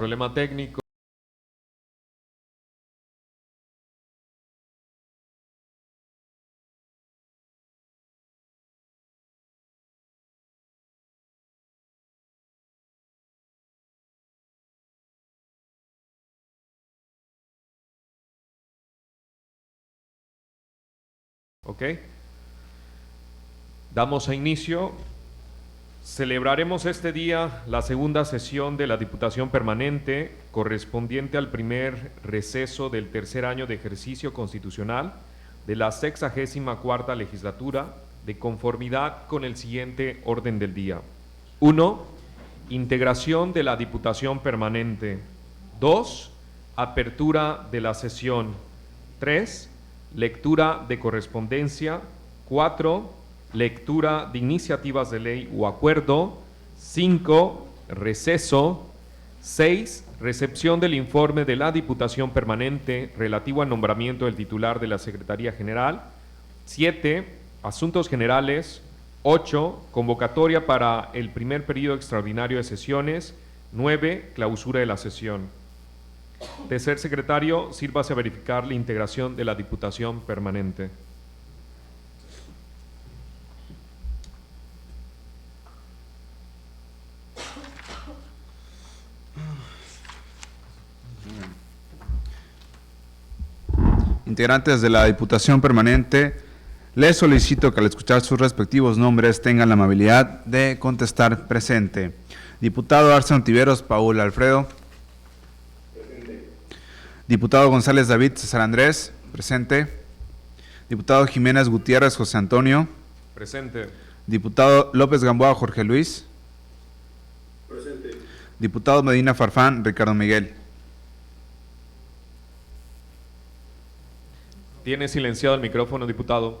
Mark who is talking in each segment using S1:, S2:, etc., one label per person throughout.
S1: problema técnico. ¿Ok? Damos a inicio. Celebraremos este día la segunda sesión de la Diputación Permanente correspondiente al primer receso del tercer año de ejercicio constitucional de la 64ª legislatura, de conformidad con el siguiente orden del día. 1. Integración de la Diputación Permanente. 2. Apertura de la sesión. 3. Lectura de correspondencia. 4. Lectura de iniciativas de ley o acuerdo. 5. Receso. 6. Recepción del informe de la Diputación Permanente relativo al nombramiento del titular de la Secretaría General. 7. Asuntos generales. 8. Convocatoria para el primer periodo extraordinario de sesiones. 9. Clausura de la sesión. Tercer secretario, sírvase a verificar la integración de la Diputación Permanente.
S2: Integrantes de la Diputación Permanente, les solicito que al escuchar sus respectivos nombres tengan la amabilidad de contestar presente. Diputado Arce Ontiveros Paul Alfredo. Presente. Diputado González David César Andrés. Presente. Diputado Jiménez Gutiérrez José Antonio.
S1: Presente.
S2: Diputado López Gamboa Jorge Luis.
S3: Presente.
S2: Diputado Medina Farfán Ricardo Miguel.
S1: Tiene silenciado el micrófono, diputado.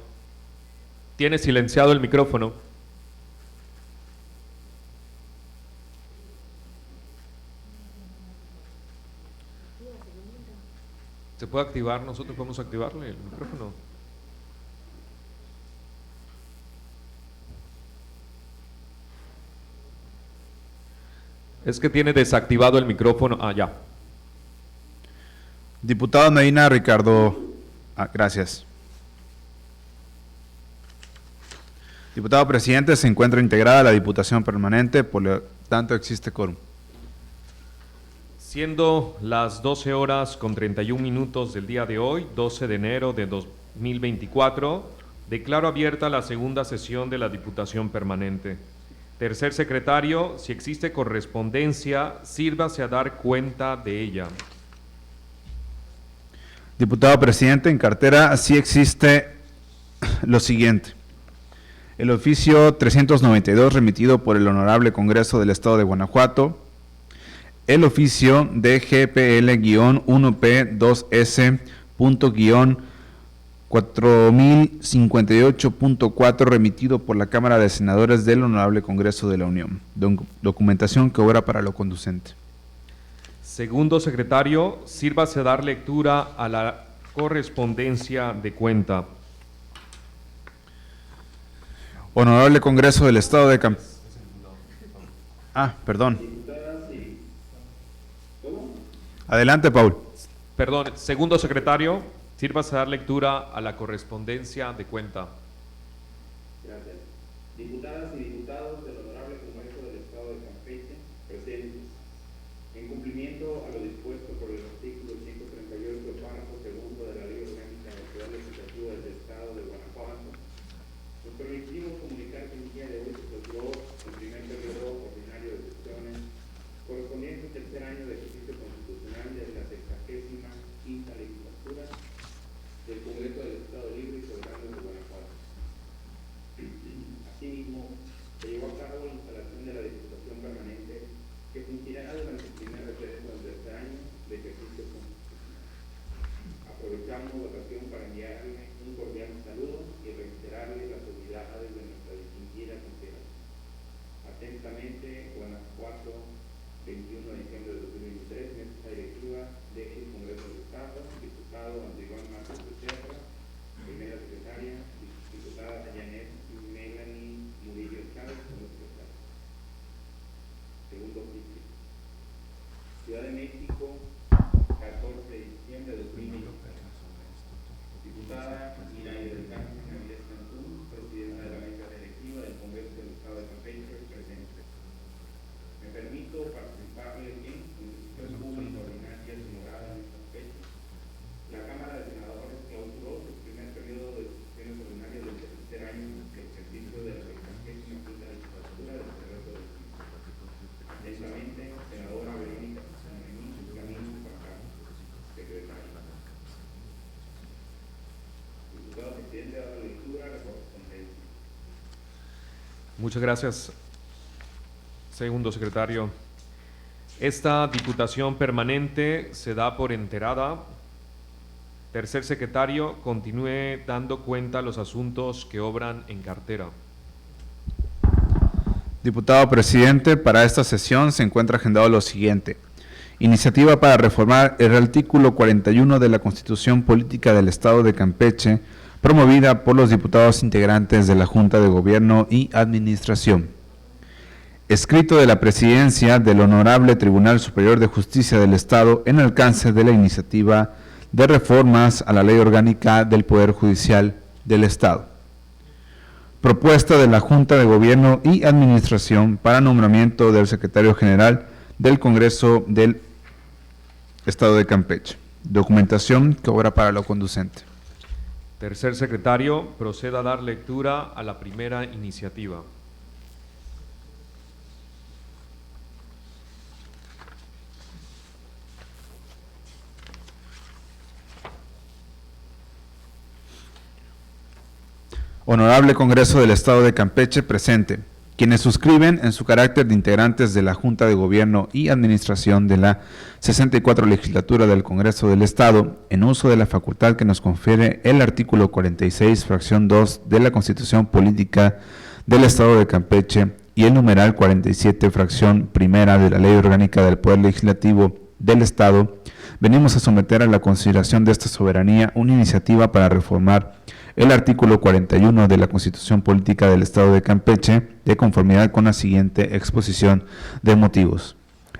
S1: Tiene silenciado el micrófono. ¿Se puede activar? Nosotros podemos activarle el micrófono. Es que tiene desactivado el micrófono. Ah, ya.
S2: Diputado Medina Ricardo. Gracias. Diputado presidente, se encuentra integrada la Diputación Permanente, por lo tanto existe quórum.
S1: Siendo las 12 horas con 31 minutos del día de hoy, 12 de enero de 2024, declaro abierta la segunda sesión de la Diputación Permanente. Tercer secretario, si existe correspondencia, sírvase a dar cuenta de ella.
S2: Diputado presidente, en cartera sí existe lo siguiente. El oficio 392 remitido por el Honorable Congreso del Estado de Guanajuato, el oficio DGPL-1P2S.-4058.4 remitido por la Cámara de Senadores del Honorable Congreso de la Unión. Documentación que obra para lo conducente.
S1: Segundo secretario, sírvase a dar lectura a la correspondencia de cuenta.
S2: Honorable Congreso del Estado de perdón. Adelante, Paul.
S1: Perdón, segundo secretario, sírvase a dar lectura a la correspondencia de cuenta.
S3: Gracias. Diputadas y diputados del Honorable Congreso del Estado de Campeche, presentes. En cumplimiento a lo dispuesto por el artículo 138, párrafo segundo de la Ley Orgánica Electoral Legislativa del Estado de Guanajuato, nos permitimos comunicar que el día de hoy se celebró el primer periodo ordinario de sesiones correspondiente al tercer año de ejercicio constitucional de la 65ª legislatura del Congreso del Estado Libre y Soberano de Guanajuato. Asimismo,
S1: Muchas gracias, segundo secretario. Esta diputación permanente se da por enterada. Tercer secretario, continúe dando cuenta a los asuntos que obran en cartera.
S2: Diputado presidente, para esta sesión se encuentra agendado lo siguiente. Iniciativa para reformar el artículo 41 de la Constitución Política del Estado de Campeche, promovida por los diputados integrantes de la Junta de Gobierno y Administración. Escrito de la Presidencia del Honorable Tribunal Superior de Justicia del Estado en alcance de la iniciativa de reformas a la Ley Orgánica del Poder Judicial del Estado. Propuesta de la Junta de Gobierno y Administración para nombramiento del Secretario General del Congreso del Estado de Campeche. Documentación que obra para lo conducente.
S1: Tercer secretario, proceda a dar lectura a la primera iniciativa.
S2: Honorable Congreso del Estado de Campeche presente. Quienes suscriben en su carácter de integrantes de la Junta de Gobierno y Administración de la 64 Legislatura del Congreso del Estado, en uso de la facultad que nos confiere el artículo 46, fracción 2 de la Constitución Política del Estado de Campeche y el numeral 47, fracción primera de la Ley Orgánica del Poder Legislativo del Estado, venimos a someter a la consideración de esta soberanía una iniciativa para reformar el artículo 41 de la Constitución Política del Estado de Campeche, de conformidad con la siguiente exposición de motivos.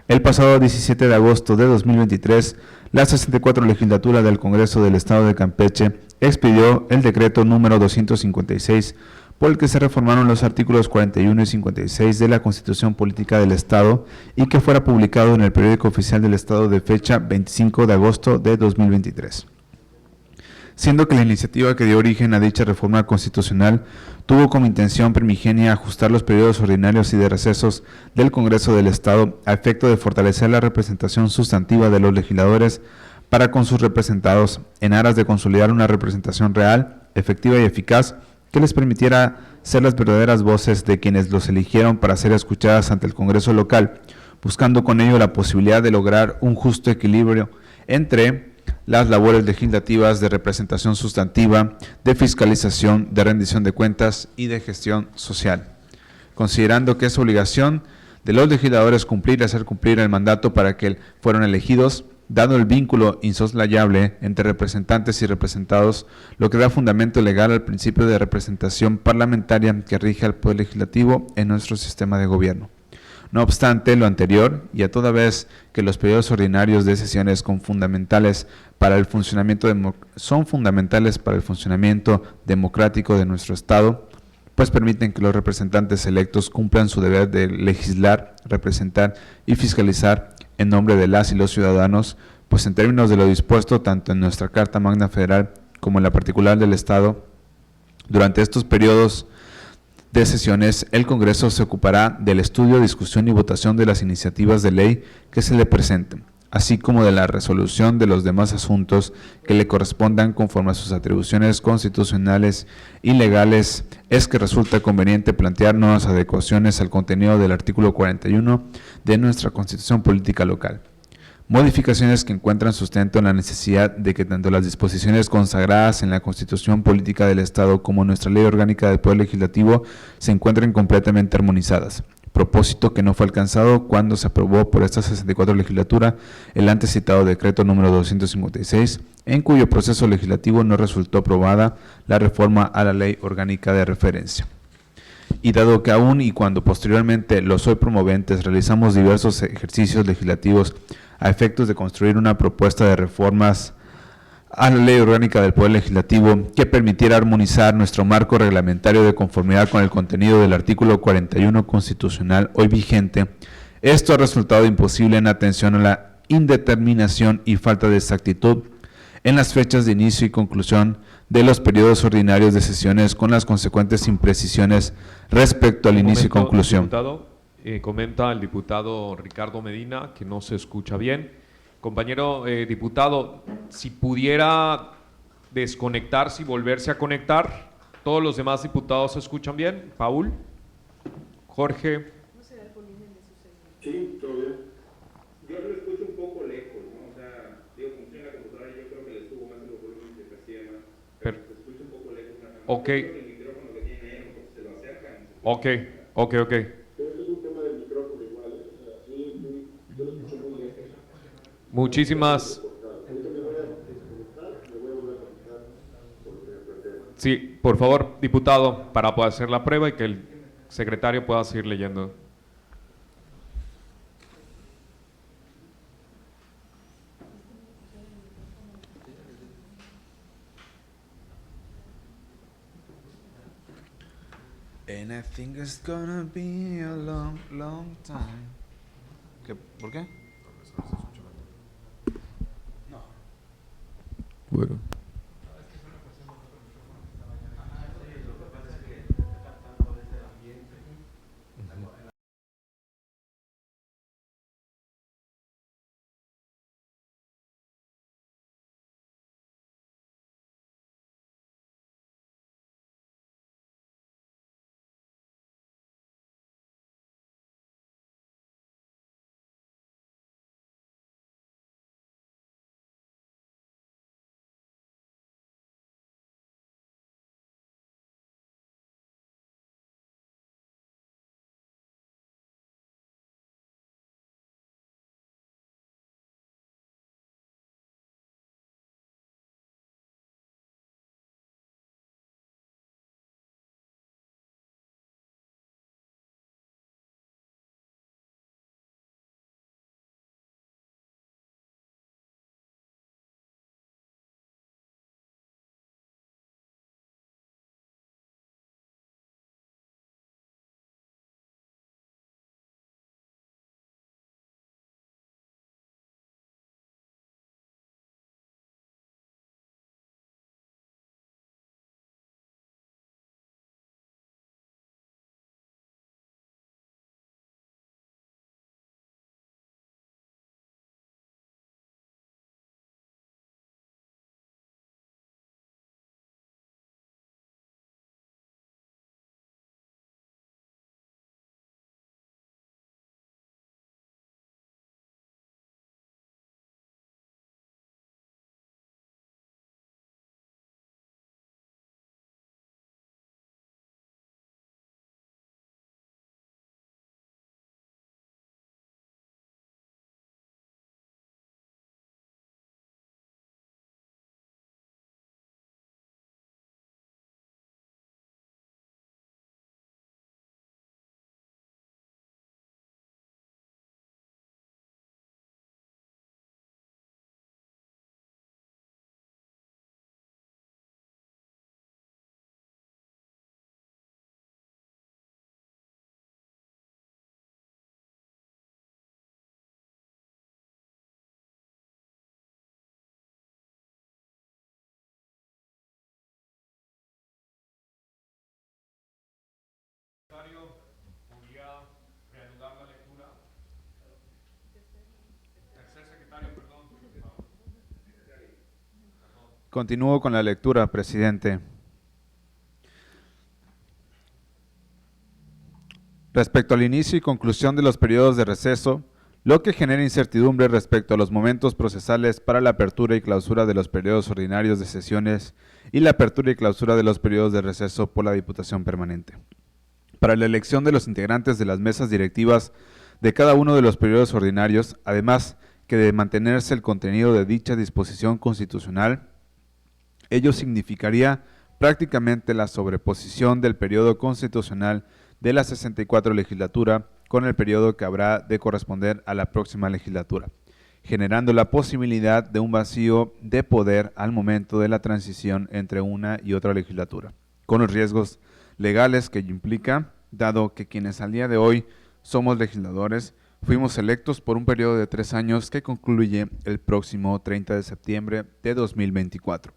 S2: El pasado 17 de agosto de 2023, la 64 Legislatura del Congreso del Estado de Campeche expidió el decreto número 256, por el que se reformaron los artículos 41 y 56 de la Constitución Política del Estado y que fuera publicado en el Periódico Oficial del Estado de fecha 25 de agosto de 2023. Siendo que la iniciativa que dio origen a dicha reforma constitucional tuvo como intención primigenia ajustar los periodos ordinarios y de recesos del Congreso del Estado a efecto de fortalecer la representación sustantiva de los legisladores para con sus representados en aras de consolidar una representación real, efectiva y eficaz que les permitiera ser las verdaderas voces de quienes los eligieron para ser escuchadas ante el Congreso local, buscando con ello la posibilidad de lograr un justo equilibrio entre las labores legislativas de representación sustantiva, de fiscalización, de rendición de cuentas y de gestión social, considerando que es obligación de los legisladores cumplir y hacer cumplir el mandato para que fueron elegidos, dado el vínculo insoslayable entre representantes y representados, lo que da fundamento legal al principio de representación parlamentaria que rige al Poder Legislativo en nuestro sistema de gobierno. No obstante lo anterior, y a toda vez que los periodos ordinarios de sesiones son fundamentales para el funcionamiento democrático de nuestro Estado, pues permiten que los representantes electos cumplan su deber de legislar, representar y fiscalizar en nombre de las y los ciudadanos, pues en términos de lo dispuesto tanto en nuestra Carta Magna Federal como en la particular del Estado, durante estos periodos de sesiones, el Congreso se ocupará del estudio, discusión y votación de las iniciativas de ley que se le presenten, así como de la resolución de los demás asuntos que le correspondan conforme a sus atribuciones constitucionales y legales. Es que resulta conveniente plantear nuevas adecuaciones al contenido del artículo 41 de nuestra Constitución Política Local. Modificaciones que encuentran sustento en la necesidad de que tanto las disposiciones consagradas en la Constitución Política del Estado como nuestra Ley Orgánica del Poder Legislativo se encuentren completamente armonizadas, propósito que no fue alcanzado cuando se aprobó por esta 64 legislatura el antes citado decreto número 256, en cuyo proceso legislativo no resultó aprobada la reforma a la Ley Orgánica de referencia. Y dado que aún y cuando posteriormente los hoy promoventes realizamos diversos ejercicios legislativos a efectos de construir una propuesta de reformas a la Ley Orgánica del Poder Legislativo que permitiera armonizar nuestro marco reglamentario de conformidad con el contenido del artículo 41 constitucional hoy vigente, esto ha resultado imposible en atención a la indeterminación y falta de exactitud en las fechas de inicio y conclusión de los periodos ordinarios de sesiones, con las consecuentes imprecisiones respecto al inicio y conclusión.
S1: Diputado, comenta el diputado Ricardo Medina que no se escucha bien. Compañero diputado, si pudiera desconectarse y volverse a conectar, ¿todos los demás diputados se escuchan bien? Paul. Jorge.
S4: Sí, todo bien.
S3: Yo lo escucho un poco lejos, ¿no? O sea, digo, como estoy en la computadora, yo creo que le subo más el volumen que percibe más. Pero se escucha un poco lejos.
S1: Ok.
S3: El micrófono que tiene ahí, porque se lo acercan.
S1: Ok.
S4: Pero esto es un tema del micrófono igual, ¿eh? O sea, sí, yo lo escucho muy lejos.
S1: Muchísimas.
S4: Ahorita me voy a desconectar, me voy a volver a conectar por lo que me plantea.
S1: Sí, por favor, diputado, para poder hacer la prueba y que el secretario pueda seguir leyendo.
S2: And I think it's gonna be a long, long time. ¿Por qué?
S1: Bueno. ¿Podría reanudar la lectura? Tercer secretario, perdón.
S2: Continúo con la lectura, presidente. Respecto al inicio y conclusión de los periodos de receso, lo que genera incertidumbre respecto a los momentos procesales para la apertura y clausura de los periodos ordinarios de sesiones y la apertura y clausura de los periodos de receso por la Diputación Permanente. Para la elección de los integrantes de las mesas directivas de cada uno de los periodos ordinarios, además que de mantenerse el contenido de dicha disposición constitucional, ello significaría prácticamente la sobreposición del periodo constitucional de la 64 legislatura con el periodo que habrá de corresponder a la próxima legislatura, generando la posibilidad de un vacío de poder al momento de la transición entre una y otra legislatura, con los riesgos legales que ello implica, dado que quienes al día de hoy somos legisladores, fuimos electos por un periodo de 3 años que concluye el próximo 30 de septiembre de 2024.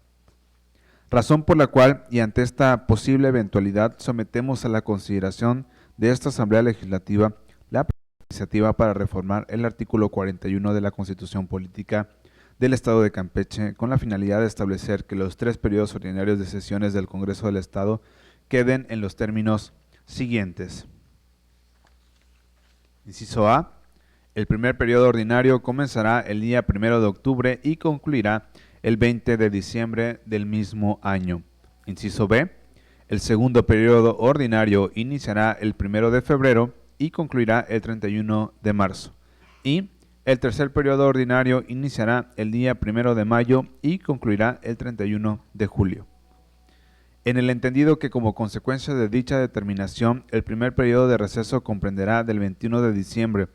S2: Razón por la cual, y ante esta posible eventualidad, sometemos a la consideración de esta Asamblea Legislativa la iniciativa para reformar el artículo 41 de la Constitución Política del Estado de Campeche con la finalidad de establecer que los 3 periodos ordinarios de sesiones del Congreso del Estado queden en los términos siguientes. Inciso A. El primer periodo ordinario comenzará el día 1 de octubre y concluirá el 20 de diciembre del mismo año. Inciso B. El segundo periodo ordinario iniciará el 1 de febrero y concluirá el 31 de marzo. Y el tercer periodo ordinario iniciará el día 1 de mayo y concluirá el 31 de julio. En el entendido que como consecuencia de dicha determinación, el primer periodo de receso comprenderá del 21 de diciembre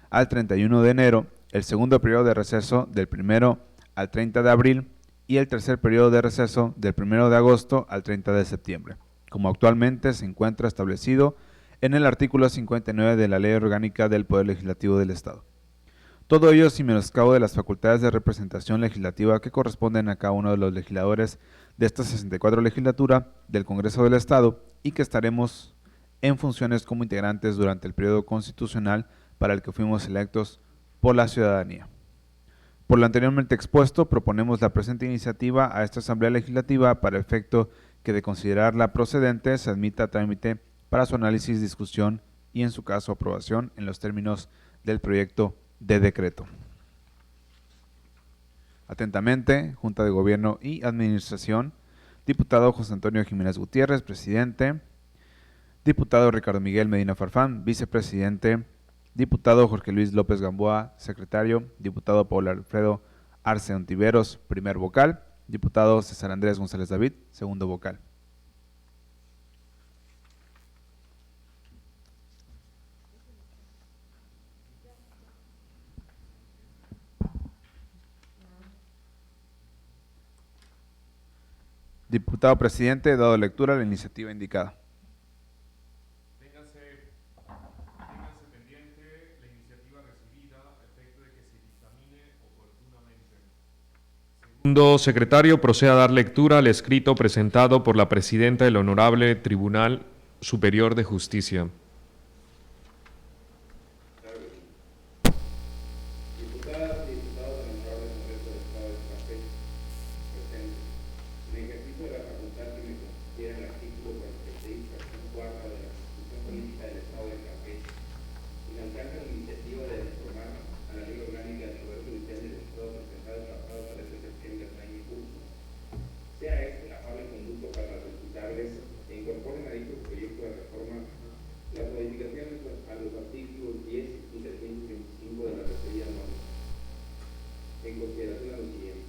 S2: al 31 de enero, el segundo periodo de receso del 1 al 30 de abril y el tercer periodo de receso del 1 de agosto al 30 de septiembre, como actualmente se encuentra establecido en el artículo 59 de la Ley Orgánica del Poder Legislativo del Estado. Todo ello sin menoscabo de las facultades de representación legislativa que corresponden a cada uno de los legisladores de esta 64 legislatura del Congreso del Estado y que estaremos en funciones como integrantes durante el periodo constitucional para el que fuimos electos por la ciudadanía. Por lo anteriormente expuesto, proponemos la presente iniciativa a esta Asamblea Legislativa para efecto que de considerarla procedente se admita a trámite para su análisis, discusión y en su caso aprobación en los términos del proyecto de decreto. Atentamente, Junta de Gobierno y Administración, diputado José Antonio Jiménez Gutiérrez, presidente, diputado Ricardo Miguel Medina Farfán, vicepresidente, diputado Jorge Luis López Gamboa, secretario, diputado Paulo Alfredo Arce Ontiveros, primer vocal, diputado César Andrés González David, segundo vocal. Diputado presidente, dado lectura a la iniciativa indicada.
S1: Téngase pendiente la iniciativa recibida a efecto de que se dictamine oportunamente. Segundo secretario, proceda a dar lectura al escrito presentado por la presidenta del Honorable Tribunal Superior de Justicia.
S3: Diputadas y diputados del Honorable Congreso del Estado de Campeche, presentes. En ejercicio de la facultad que me confiere el artículo 46, fracción cuarta de la Constitución Política del Estado de Campeche, y me alcanza la iniciativa de reformar a la Ley Orgánica del Poder Judicial del Estado presentada el pasado 13 de septiembre del año en curso, sea este el afable conducto para resultarles e incorporen a dicho proyecto de reforma las modificaciones a los artículos 10 y 325 de la referida norma. En consideración a lo siguiente: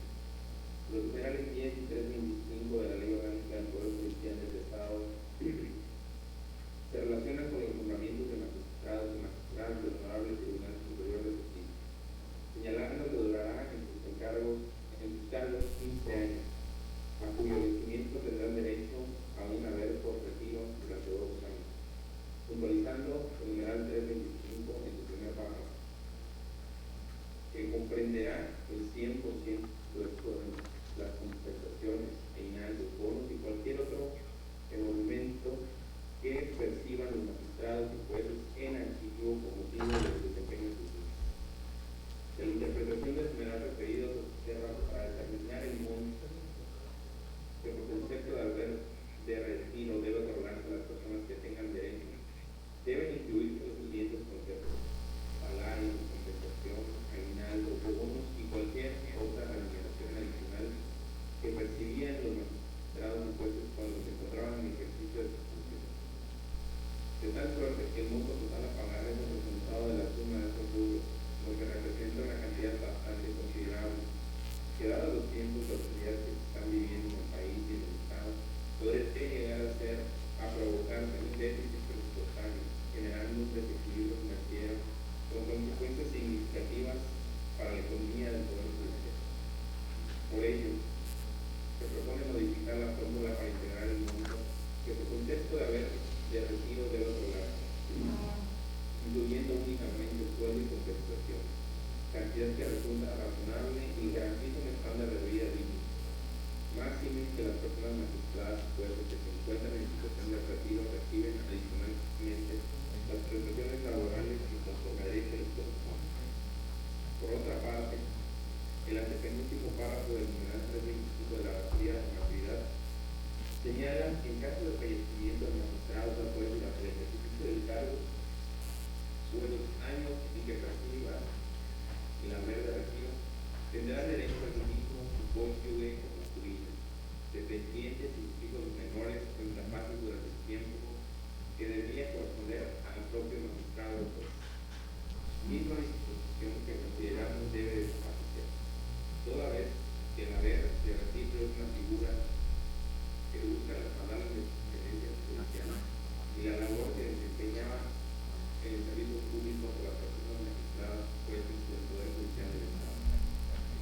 S3: los numerales 10 y 325 de la Ley Orgánica del Poder Judicial del Estado se relacionan con los nombramientos de magistrados y magistradas del Honorable Tribunal Superior de Justicia, señalando que durarán en sus cargos 15 años, a cuyo vencimiento tendrán derecho a un haber por retiro durante 2 años, puntualizando el numeral 325 en su primer párrafo, que comprenderá el 100% de las compensaciones, aguinaldos, bonos y cualquier otro emolumento que perciban los magistrados y jueces en antiguo con motivo del desempeño de sus funciones. De la interpretación del numeral referido se observa para determinar el monto que por concepto de haber de retiro debe otorgarse a las personas que tengan derecho, deben incluirse los siguientes conceptos: salario, compensación, aguinaldo, bonos y cualquier otra remuneración adicional que percibían los magistrados y jueces cuando se encontraban en ejercicio de sus funciones. De tal suerte que el monto total a pagar es el resultado de la suma de estos rubros, lo que representa una cantidad bastante considerable, que dados los tiempos de austeridad que se están viviendo en el país y en el Estado, podría llegar a provocarse un déficit presupuestario, generando un desequilibrio financiero con consecuencias significativas para la economía del Poder Judicial. Por ello, se propone modificar la fórmula para integrar el monto que por contexto de haber de retiro debe otorgarse, incluyendo únicamente sueldo y compensación, cantidad que resulta razonable y garantiza un estándar de vida digno. Máxime que las personas magistradas y jueces que se encuentran en situación de retiro reciben adicionalmente las prestaciones laborales que conforme a derecho les corresponden. Por otra parte, el antepenúltimo párrafo del numeral 325 de la referida normatividad señala que en caso de fallecimiento del magistrado o juez durante el ejercicio del cargo, su o en los años en que perciba el haber de retiro, tendrá derecho al mismo su cónyuge o concubina, dependientes y sus hijos menores o incapaces durante el tiempo que debería corresponder al propio magistrado o juez. Misma disposición que consideramos debe desaparecer, toda vez que el haber de retiro es una figura que busca respaldar las dependencias judiciales y la labor que desempeñaba en el servicio público por las personas magistradas jueces del Poder Judicial del Estado,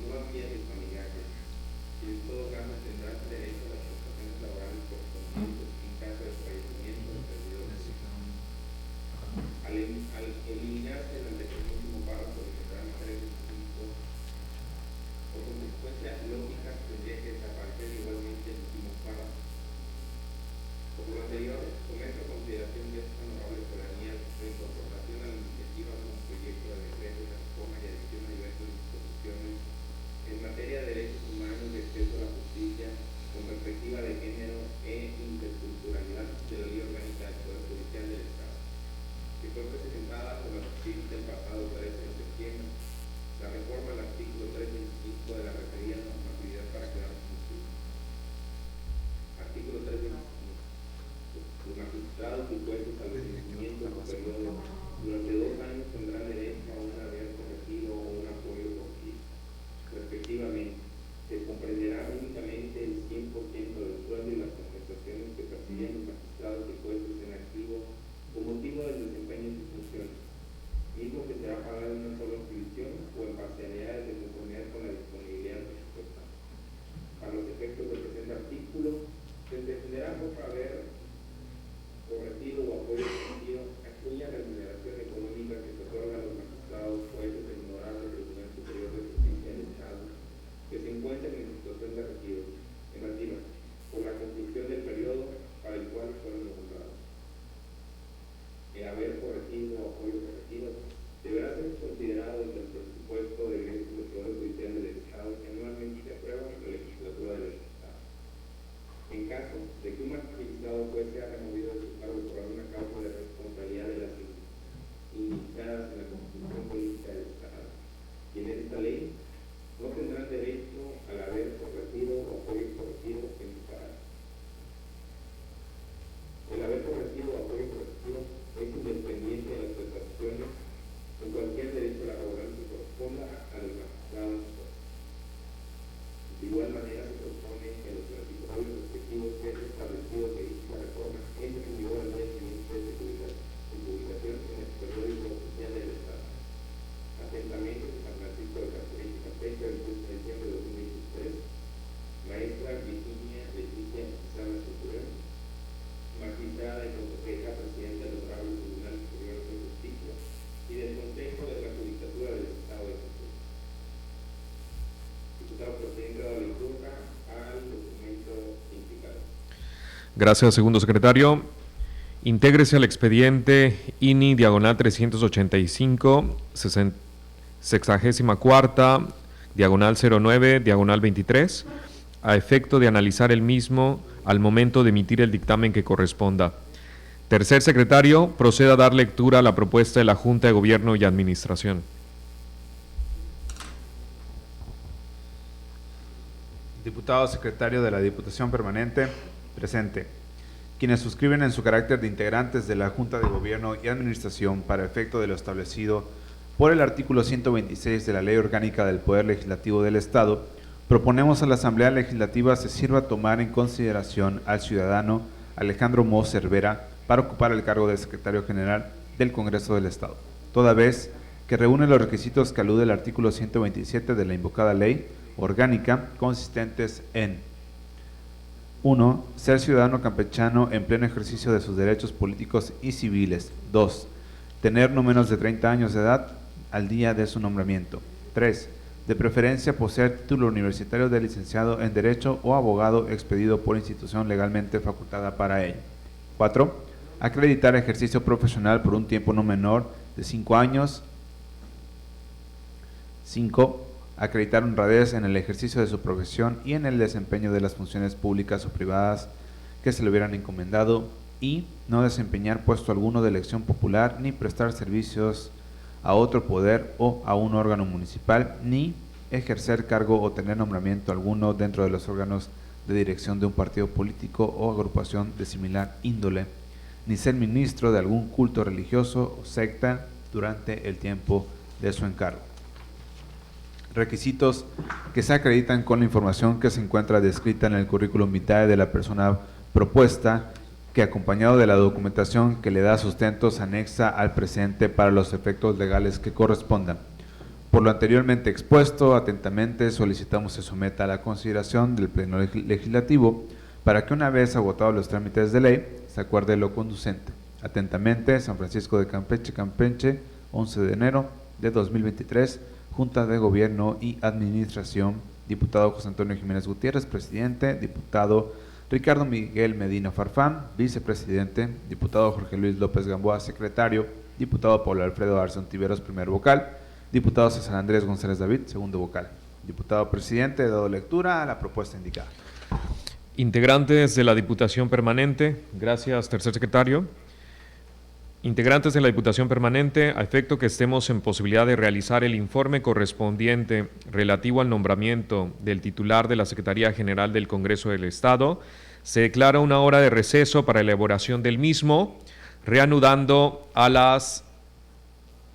S3: no familiares y familiares, y en todo caso tendrán derecho a las prestaciones laborales correspondientes en caso de fallecimiento del servidor público. Al eliminarse el antepenúltimo párrafo del Plan 3.5, por consecuencia lógica tendría que desaparecer igualmente el último párrafo. Por lo anterior, someto a consideración de esta honorable soberanía la incorporación a la iniciativa como proyecto de decreto de reforma y adición a diversas disposiciones en materia de derechos humanos y acceso a la justicia con perspectiva de género e interculturalidad de la Ley Orgánica del Poder Judicial del Estado, que fue presentada por la presidenta el pasado 13 de septiembre. La reforma al artículo 325 de la referida normatividad para quedar funcional. Artículo 325. Los magistrados y jueces al vencimiento de su periodo durante 2 años tendrán derecho a un haber corregido o un apoyo corregido. Respectivamente, se comprenderá únicamente el 100% del sueldo y las compensaciones que perciben los magistrados y jueces en activo con motivo del desempeño de sus funciones, mismo que será pagado en una sola jurisdicción o en parcialidades de conformidad con la disponibilidad presupuestal. Para los efectos del presente artículo, se entenderá por haber corregido o apoyo corregido aquella remuneración económica que se otorga a los magistrados, jueces del Honorable Tribunal Superior de Justicia del Estado, que se encuentran en situación de retiro, por la conclusión del periodo para el cual fueron nombrados. El haber corregido o apoyo corregido deberá ser considerado en el presupuesto de egresos del Poder Judicial del Estado que anualmente se aprueba en la legislatura del Estado. En caso de que un magistrado juez sea removido de su cargo por alguna causa de responsabilidad de las indicadas en la Constitución Política del Estado y en esta ley, no tendrán derecho al haber corregido o apoyo corregido en su carácter. El haber corregido o apoyo corregido es independiente de las prestaciones en cualquier derecho laboral que corresponda a los magistrados. De igual manera, se propone que los artículos respectivos sean establecidos que dicha reforma entre en vigor al día siguiente de su publicación en el periódico oficial del Estado. Atentamente, San Francisco de Campeche, el 3 de diciembre de 2023, maestra Virginia Leticia Salas Cultural, magistrada y consejera presidenta del Honorable Tribunal Superior de Justicia y del Consejo de la Judicatura del Estado de Campeche. Diputado presidente, da lectura al documento indicado.
S1: Gracias, segundo secretario. Intégrese al expediente INI diagonal 385, 64, diagonal 09, diagonal 23, a efecto de analizar el mismo al momento de emitir el dictamen que corresponda. Tercer secretario, proceda a dar lectura a la propuesta de la Junta de Gobierno y Administración.
S2: Diputado secretario de la Diputación Permanente, presente. Quienes suscriben en su carácter de integrantes de la Junta de Gobierno y Administración para efecto de lo establecido por el artículo 126 de la Ley Orgánica del Poder Legislativo del Estado, proponemos a la Asamblea Legislativa se sirva tomar en consideración al ciudadano Alejandro Mo Cervera para ocupar el cargo de Secretario General del Congreso del Estado, toda vez que reúne los requisitos que alude el artículo 127 de la invocada Ley Orgánica, consistentes en 1. Ser ciudadano campechano en pleno ejercicio de sus derechos políticos y civiles. 2. Tener no menos de 30 años de edad al día de su nombramiento. 3. De preferencia poseer título universitario de licenciado en Derecho o abogado expedido por institución legalmente facultada para ello. 4. Acreditar ejercicio profesional por un tiempo no menor de 5 años. 5. Acreditar honradez en el ejercicio de su profesión y en el desempeño de las funciones públicas o privadas que se le hubieran encomendado. y no desempeñar puesto alguno de elección popular ni prestar servicios a otro poder o a un órgano municipal, ni ejercer cargo o tener nombramiento alguno dentro de los órganos de dirección de un partido político o agrupación de similar índole, ni ser ministro de algún culto religioso o secta durante el tiempo de su encargo. Requisitos que se acreditan con la información que se encuentra descrita en el currículum vitae de la persona propuesta, que acompañado de la documentación que le da sustento se anexa al presente para los efectos legales que correspondan. Por lo anteriormente expuesto, atentamente solicitamos se someta a la consideración del Pleno Legislativo para que una vez agotados los trámites de ley, se acuerde lo conducente. Atentamente, San Francisco de Campeche, Campeche, 11 de enero de 2023, Junta de Gobierno y Administración, diputado José Antonio Jiménez Gutiérrez, presidente, diputado Ricardo Miguel Medina Farfán, vicepresidente, diputado Jorge Luis López Gamboa, secretario, diputado Pablo Alfredo Arce Ontiveros, primer vocal, diputado César Andrés González David, segundo vocal. Diputado presidente, he dado lectura a la propuesta indicada.
S1: Integrantes de la Diputación Permanente, gracias, tercer secretario. Integrantes de la Diputación Permanente, a efecto que estemos en posibilidad de realizar el informe correspondiente relativo al nombramiento del titular de la Secretaría General del Congreso del Estado, se declara una hora de receso para elaboración del mismo, reanudando a las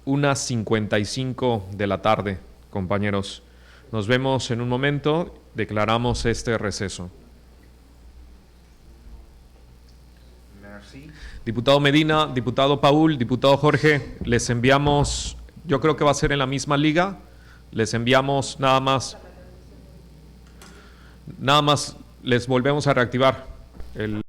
S1: 1:55 de la tarde, compañeros. Nos vemos en un momento, declaramos este receso. Diputado Medina, diputado Paul, diputado Jorge, les enviamos, yo creo que va a ser en la misma liga, les enviamos nada más les volvemos a reactivar el